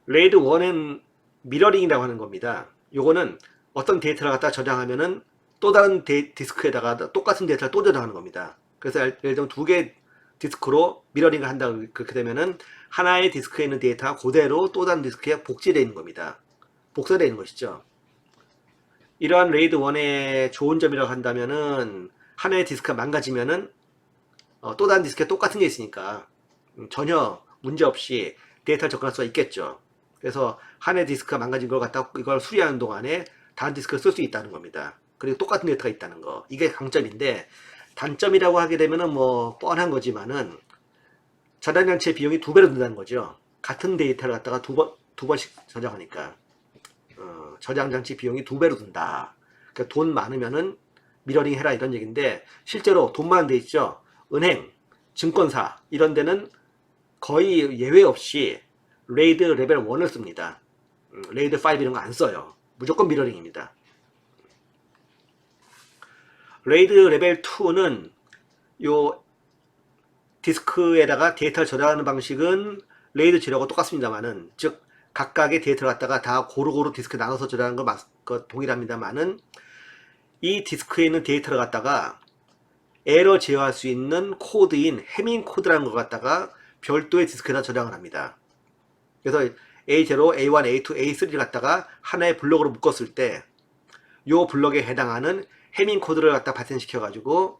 레이드 1은 미러링이라고 하는 겁니다. 요거는 어떤 데이터를 갖다 저장하면은 또 다른 디스크에다가 똑같은 데이터를 또 저장하는 겁니다. 그래서 예를 들면 2개 디스크로 미러링을 한다 그렇게 되면은 하나의 디스크에 있는 데이터가 그대로 또 다른 디스크에 복제되어 있는 겁니다. 복사되어 있는 것이죠. 이러한 레이드 1의 좋은 점이라고 한다면은 하나의 디스크가 망가지면은 또 다른 디스크에 똑같은 게 있으니까 전혀 문제없이 데이터를 접근할 수가 있겠죠. 그래서 한 해 디스크가 망가진 걸 갖다 이걸 수리하는 동안에 다른 디스크를 쓸 수 있다는 겁니다. 그리고 똑같은 데이터가 있다는 거. 이게 강점인데, 단점이라고 하게 되면은 뭐 뻔한 거지만은 저장 장치의 비용이 2배로 든다는 거죠. 같은 데이터를 갖다가 두 번씩 저장하니까 저장 장치 비용이 2배로 든다. 그러니까 돈 많으면은 미러링 해라 이런 얘기인데, 실제로 돈 많은 데 있죠. 은행, 증권사 이런 데는 거의 예외 없이 레이드 레벨 1을 씁니다. 레이드 5 이런 거 안 써요. 무조건 미러링입니다. 레이드 레벨 2는 요 디스크에다가 데이터를 저장하는 방식은 레이드 제로하고 똑같습니다만은, 즉 각각의 데이터를 갖다가 다 고루고루 디스크에 나눠서 저장하는 거 동일합니다만은, 이 디스크에 있는 데이터를 갖다가 에러 제어할 수 있는 코드인 해밍 코드라는 걸 갖다가 별도의 디스크에다 저장을 합니다. 그래서 A0, A1, A2, A3를 갖다가 하나의 블럭으로 묶었을 때 이 블럭에 해당하는 해밍 코드를 갖다 발생시켜 가지고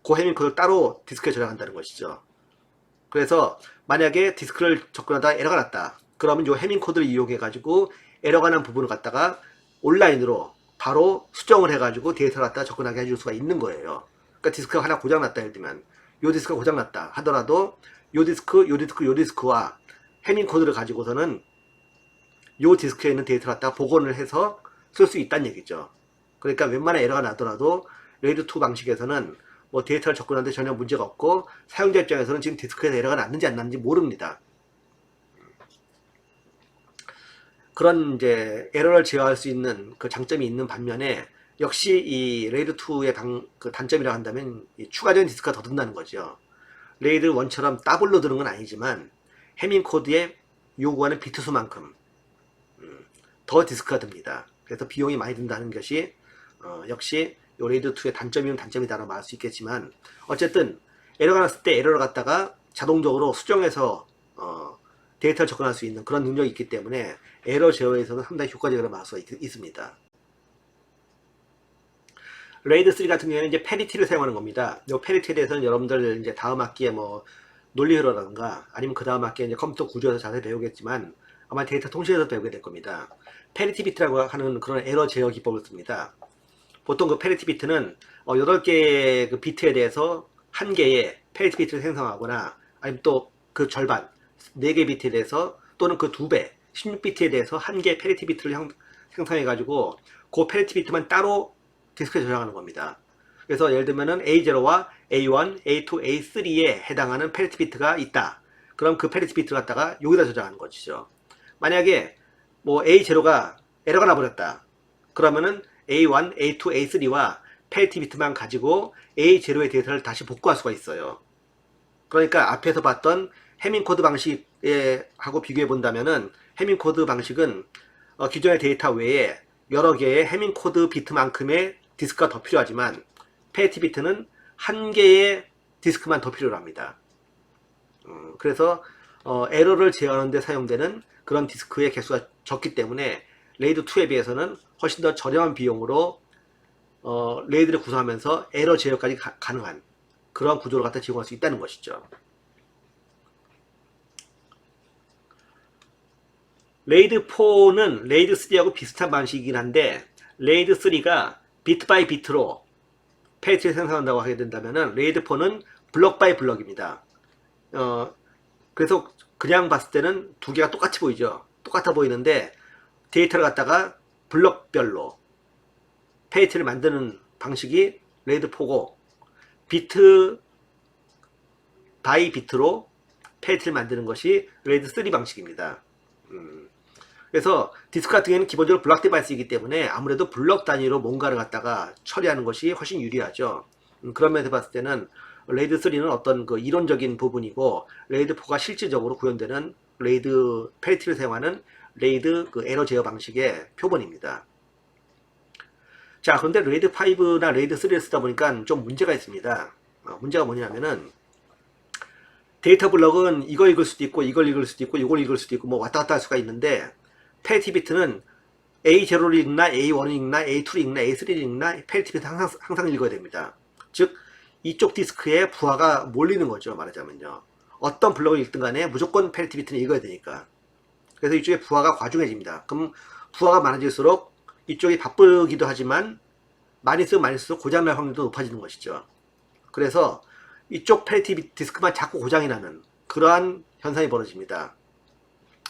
그 해밍 코드를 따로 디스크에 저장한다는 것이죠. 그래서 만약에 디스크를 접근하다 에러가 났다. 그러면 이 해밍 코드를 이용해 가지고 에러가 난 부분을 갖다가 온라인으로 바로 수정을 해 가지고 데이터를 갖다 접근하게 해줄 수가 있는 거예요. 그러니까 디스크가 하나 고장났다 예를 들면, 요 디스크가 고장났다 하더라도 요 디스크와 해밍 코드를 가지고서는 요 디스크에 있는 데이터를 갖다 복원을 해서 쓸 수 있다는 얘기죠. 그러니까 웬만한 에러가 나더라도 레이드 2 방식에서는 뭐 데이터를 접근하는데 전혀 문제가 없고, 사용자 입장에서는 지금 디스크에서 에러가 났는지 안 났는지 모릅니다. 그런 이제 에러를 제어할 수 있는 그 장점이 있는 반면에, 역시 이 레이드 2의 그 단점이라고 한다면 추가적인 디스크가 더 든다는 거죠. 레이드 1처럼 더블로 드는 건 아니지만 해밍 코드에 요구하는 비트 수만큼 더 디스크가 듭니다. 그래서 비용이 많이 든다는 것이 역시 요 레이드 2의 단점이면 단점이다라고 말할 수 있겠지만, 어쨌든 에러가 났을 때 에러를 갖다가 자동적으로 수정해서 데이터를 접근할 수 있는 그런 능력이 있기 때문에 에러 제어에서는 상당히 효과적이라고 말할 수가 있습니다. 레이드 3 같은 경우에는 이제 페리티를 사용하는 겁니다. 이 페리티에 대해서는 여러분들 이제 다음 학기에 뭐 논리 흐름이라든가 아니면 그 다음 학기에 이제 컴퓨터 구조에서 자세히 배우겠지만, 아마 데이터 통신에서 배우게 될 겁니다. 페리티 비트라고 하는 그런 에러 제어 기법을 씁니다. 보통 그 페리티 비트는 8개의 그 비트에 대해서 1개의 페리티 비트를 생성하거나, 아니면 또 그 절반 4개 비트에 대해서, 또는 그 2배 16비트에 대해서 1개 페리티 비트를 생성해 가지고 그 페리티 비트만 따로 디스크에 저장하는 겁니다. 그래서 예를 들면은 A0와 A1, A2, A3에 해당하는 페리티 비트가 있다. 그럼 그 페리티 비트를 갖다가 여기다 저장하는 것이죠. 만약에 뭐 A0가 에러가 나버렸다. 그러면은 A1, A2, A3와 페리티 비트만 가지고 A0의 데이터를 다시 복구할 수가 있어요. 그러니까 앞에서 봤던 해밍 코드 방식에 하고 비교해 본다면은, 해밍 코드 방식은 기존의 데이터 외에 여러 개의 해밍 코드 비트만큼의 디스크가 더 필요하지만, 페리티 비트는 1개의 디스크만 더 필요로 합니다. 그래서 에러를 제어하는 데 사용되는 그런 디스크의 개수가 적기 때문에 레이드 2에 비해서는 훨씬 더 저렴한 비용으로 레이드를 구성하면서 에러 제어까지 가능한 그런 구조를 갖다 제공할 수 있다는 것이죠. 레이드 4는 레이드 3하고 비슷한 방식이긴 한데, 레이드 3가 비트 바이 비트로 페이지를 생성한다고 하게 된다면은, 레이드 4는 블럭 바이 블럭입니다. 그래서 그냥 봤을 때는 두 개가 똑같이 보이죠. 똑같아 보이는데, 데이터를 갖다가 블럭별로 페이지를 만드는 방식이 레이드 4고, 비트 바이 비트로 페이지를 만드는 것이 레이드 3 방식입니다. 그래서 디스크 같은 경우에는 기본적으로 블럭 디바이스이기 때문에 아무래도 블럭 단위로 뭔가를 갖다가 처리하는 것이 훨씬 유리하죠. 그런 면에서 봤을 때는 레이드 3는 어떤 그 이론적인 부분이고, 레이드 4가 실질적으로 구현되는 레이드 페리티를 사용하는 레이드 그 에러 제어 방식의 표본입니다. 자, 그런데 레이드 5나 레이드 3를 쓰다 보니까 좀 문제가 있습니다. 문제가 뭐냐면은, 데이터 블럭은 이거 읽을 수도 있고, 이걸 읽을 수도 있고, 이걸 읽을 수도 있고, 뭐 왔다 갔다 할 수가 있는데, 페리티 비트는 A0를 읽나, A1을 읽나, A2를 읽나, A3를 읽나, 페리티 비트 항상 읽어야 됩니다. 즉, 이쪽 디스크에 부하가 몰리는 거죠, 말하자면요. 어떤 블럭을 읽든 간에 무조건 페리티 비트는 읽어야 되니까. 그래서 이쪽에 부하가 과중해집니다. 그럼 부하가 많아질수록 이쪽이 바쁘기도 하지만 많이 쓰면 많이 쓸수록 고장날 확률도 높아지는 것이죠. 그래서 이쪽 패리티 디스크만 자꾸 고장이 나는 그러한 현상이 벌어집니다.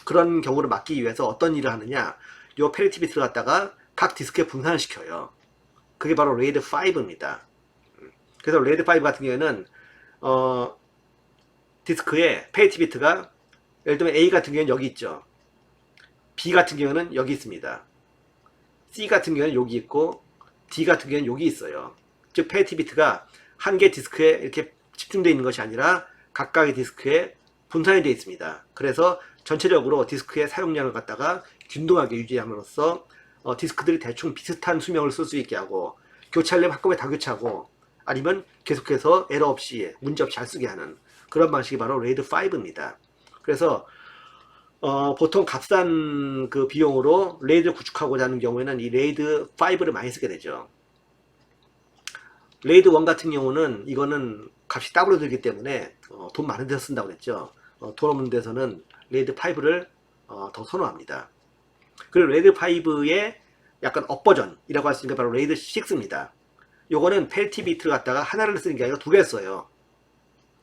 그런 경우를 막기 위해서 어떤 일을 하느냐, 요 패리티 비트를 갖다가 각 디스크에 분산을 시켜요. 그게 바로 레이드 5입니다. 그래서 레이드 5 같은 경우에는 디스크에 패리티 비트가 예를 들면 A 같은 경우는 여기 있죠. B 같은 경우는 여기 있습니다. C 같은 경우는 여기 있고 D 같은 경우는 여기 있어요. 즉 패리티 비트가 한 개 디스크에 이렇게 집중되어 있는 것이 아니라 각각의 디스크에 분산이 되어 있습니다. 그래서 전체적으로 디스크의 사용량을 갖다가 균등하게 유지함으로써 디스크들이 대충 비슷한 수명을 쓸 수 있게 하고, 교체하려면 한꺼번에 다 교체하고 아니면 계속해서 에러 없이 문제없이 잘 쓰게 하는 그런 방식이 바로 레이드 5입니다. 그래서 보통 값싼 그 비용으로 레이드를 구축하고자 하는 경우에는 이 레이드 5를 많이 쓰게 되죠. 레이드 1 같은 경우는 이거는 값이 더블로 들기 때문에 돈 많은 데서 쓴다고 그랬죠. 돈 없는 데서는 레이드 5를 더 선호합니다. 그리고 레이드 5의 약간 업버전이라고 할 수 있는 게 바로 레이드 6입니다. 요거는 패리티 비트를 갖다가 하나를 쓰는 게 아니라 두 개를 써요.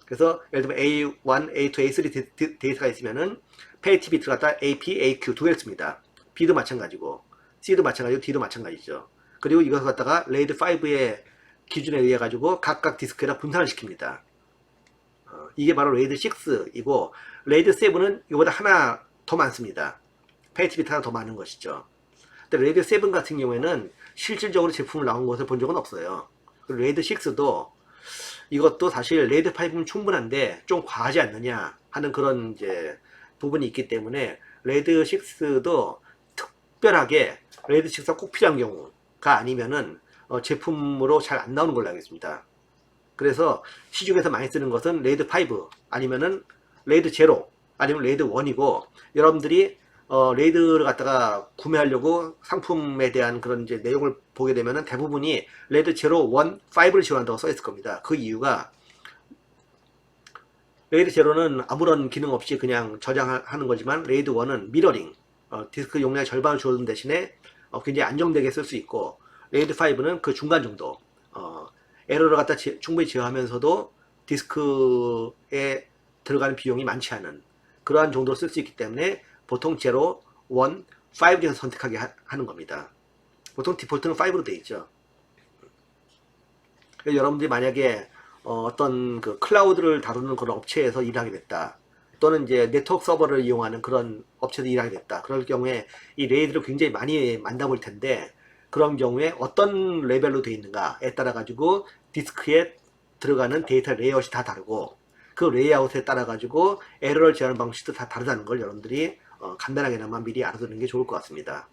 그래서 예를 들면 A1, A2, A3 데이터가 있으면은 패리티 비트를 갖다가 AP, AQ 두 개를 씁니다. B도 마찬가지고 C도 마찬가지고 D도 마찬가지죠. 그리고 이것을 갖다가 레이드 5의 기준에 의해 가지고 각각 디스크에다 분산을 시킵니다. 이게 바로 레이드 6이고, 레이드 7은 이거보다 하나 더 많습니다. 패리티 비트 하나 더 많은 것이죠. 근데 레이드 7 같은 경우에는 실질적으로 제품을 나온 것을 본 적은 없어요. 그리고 레이드 6도 이것도 사실 레이드 5는 충분한데 좀 과하지 않느냐 하는 그런 이제 부분이 있기 때문에 레이드 6도 특별하게 레이드 6가 꼭 필요한 경우가 아니면은 제품으로 잘 안 나오는 걸로 알겠습니다. 그래서 시중에서 많이 쓰는 것은 레이드 5 아니면은 레이드 0 아니면 레이드 1이고, 여러분들이 레이드를 갖다가 구매하려고 상품에 대한 그런 이제 내용을 보게 되면은 대부분이 레이드 0, 1, 5를 지원한다고 써 있을 겁니다. 그 이유가 레이드 0는 아무런 기능 없이 그냥 저장하는 거지만 레이드 1은 미러링, 디스크 용량의 절반을 줄어든 대신에 굉장히 안정되게 쓸 수 있고, 레이드 5는 그 중간 정도, 에러를 갖다 충분히 제어하면서도 디스크에 들어가는 비용이 많지 않은 그러한 정도로 쓸 수 있기 때문에 보통 0, 1, 5 중에서 선택하게 하는 겁니다. 보통 디폴트는 5로 되어 있죠. 여러분들이 만약에 어떤 그 클라우드를 다루는 그런 업체에서 일하게 됐다, 또는 이제 네트워크 서버를 이용하는 그런 업체에서 일하게 됐다, 그럴 경우에 이 레이드를 굉장히 많이 만나볼 텐데, 그런 경우에 어떤 레벨로 되어 있는가에 따라 가지고 디스크에 들어가는 데이터 레이아웃이 다 다르고, 그 레이아웃에 따라 가지고 에러를 제어하는 방식도 다 다르다는 걸 여러분들이 간단하게나마 미리 알아두는 게 좋을 것 같습니다.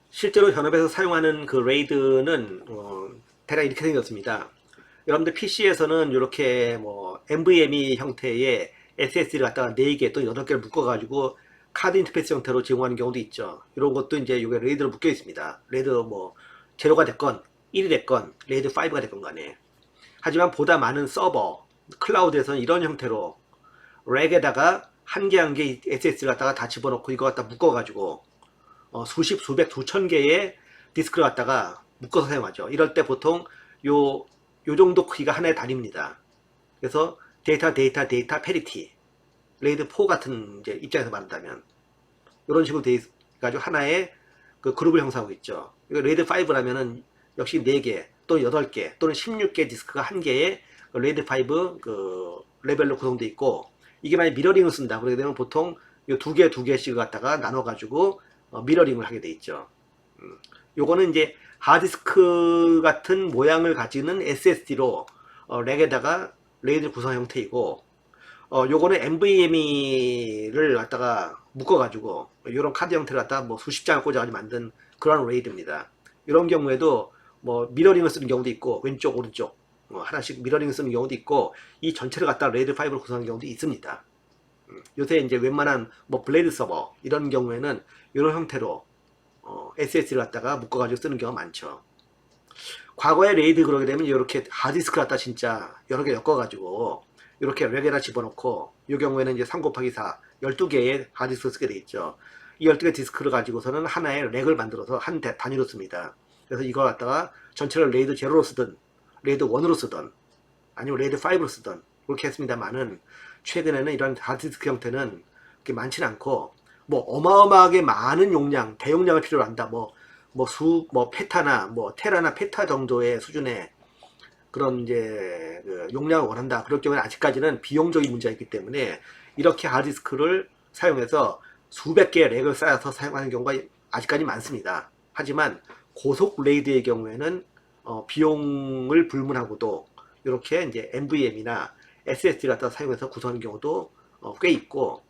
실제로 현업에서 사용하는 그 레이드는 대략 이렇게 생겼습니다. 여러분들 PC에서는 이렇게 뭐 NVMe 형태의 SSD를 갖다가 4개 또 8개를 묶어 가지고 카드 인터페이스 형태로 제공하는 경우도 있죠. 이런 것도 이제 이게 레이드로 묶여 있습니다. 레이드 뭐 제로가 됐건 1이 됐건 레이드 5가 됐건 간에. 하지만 보다 많은 서버, 클라우드에서는 이런 형태로 렉에다가 한 개 한 개 SSD를 갖다가 다 집어넣고 이거 갖다 묶어가지고 수십, 수백, 수천 개의 디스크를 갖다가 묶어서 사용하죠. 이럴 때 보통 요 정도 크기가 하나의 단위입니다. 그래서 데이터 패리티, 레이드 4 같은 이제 입장에서 말한다면 이런 식으로 돼 가지고 하나의 그 그룹을 형성하고 있죠. 레이드 5라면은 역시 4개 또는 8개 또는 16개 디스크가 한 개의 레이드 5 그 레벨로 구성되어 있고, 이게 만약 미러링을 쓴다 그러게 되면 보통 요 두 개씩 갖다가 나눠 가지고 미러링을 하게 돼 있죠. 요거는 이제 하드디스크 같은 모양을 가지는 SSD로 렉에다가 레이드 구성 형태이고, 요거는 NVMe를 갖다가 묶어가지고 이런 카드 형태를 갖다가 뭐 수십 장을 꽂아가지고 만든 그런 레이드입니다. 이런 경우에도 뭐 미러링을 쓰는 경우도 있고, 왼쪽 오른쪽 하나씩 미러링을 쓰는 경우도 있고, 이 전체를 갖다가 레이드 5로 구성하는 경우도 있습니다. 요새 이제 웬만한 뭐 블레이드 서버 이런 경우에는 이런 형태로 SSD를 갖다가 묶어가지고 쓰는 경우가 많죠. 과거에 레이드 그러게 되면 이렇게 하드디스크 갖다 진짜 여러 개 엮어가지고 이렇게 렉에다 집어넣고, 이 경우에는 이제 3 곱하기 4 12개의 하드디스크를 쓰게 돼 있죠. 이 12개 디스크를 가지고서는 하나의 렉을 만들어서 한 단위로 씁니다. 그래서 이걸 갖다가 전체를 레이드 0로 쓰든 레이드 1으로 쓰든 아니면 레이드 5로 쓰든 그렇게 했습니다만은 최근에는 이런 하드디스크 형태는 그렇게 많지는 않고 뭐 어마어마하게 많은 용량, 대용량을 필요로 한다. 뭐 페타나 뭐 테라나 페타 정도의 수준의 그런 이제 그 용량을 원한다. 그럴 경우에는 아직까지는 비용적인 문제가 있기 때문에 이렇게 하드디스크를 사용해서 수백 개의 렉을 쌓아서 사용하는 경우가 아직까지 많습니다. 하지만 고속 레이드의 경우에는 비용을 불문하고도 이렇게 이제 NVMe나 SSD를 갖다 사용해서 구성하는 경우도 꽤 있고,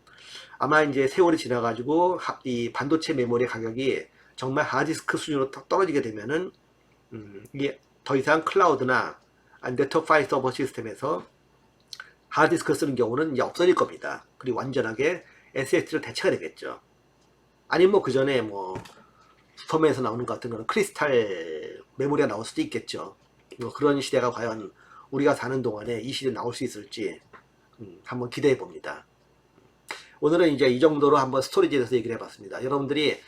아마 이제 세월이 지나가지고 이 반도체 메모리 가격이 정말 하드디스크 수준으로 떨어지게 되면은 이게 더 이상 클라우드나 네트워크 파일 서버 시스템에서 하드디스크 쓰는 경우는 이제 없어질 겁니다. 그리고 완전하게 SSD로 대체가 되겠죠. 아니면 뭐 그 전에 뭐 슈퍼맨에서 나오는 것 같은 그런 크리스탈 메모리가 나올 수도 있겠죠. 뭐 그런 시대가 과연 우리가 사는 동안에 이 시대에 나올 수 있을지 한번 기대해 봅니다. 오늘은 이제 이 정도로 한번 스토리지에 대해서 얘기를 해봤습니다. 여러분들이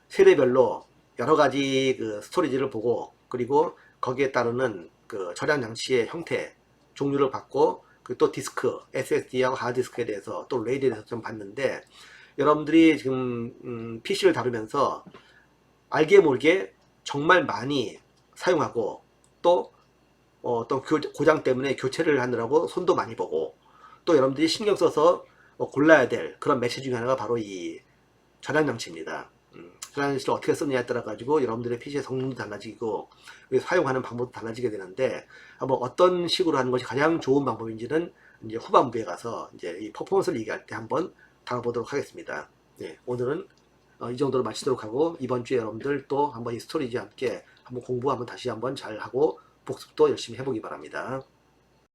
세대별로 여러 가지 그 스토리지를 보고 그리고 거기에 따르는 그 저장 장치의 형태, 종류를 봤고 또 디스크, SSD하고 하드디스크에 대해서 또 레이드에 대해서 좀 봤는데, 여러분들이 지금 PC를 다루면서 알게 모르게 정말 많이 사용하고 또 어떤 고장 때문에 교체를 하느라고 손도 많이 보고 또 여러분들이 신경 써서 골라야 될 그런 매체 중에 하나가 바로 이 저장 장치입니다. 저장 장치를 어떻게 쓰느냐에 따라 가지고 여러분들의 PC의 성능도 달라지고 사용하는 방법도 달라지게 되는데, 한번 어떤 식으로 하는 것이 가장 좋은 방법인지는 이제 후반부에 가서 이제 이 퍼포먼스를 얘기할 때 한번 다뤄보도록 하겠습니다. 네, 오늘은 이 정도로 마치도록 하고, 이번 주에 여러분들 또 한번 이 스토리지와 함께 한번 공부 한번 다시 한번 잘 하고 복습도 열심히 해보기 바랍니다.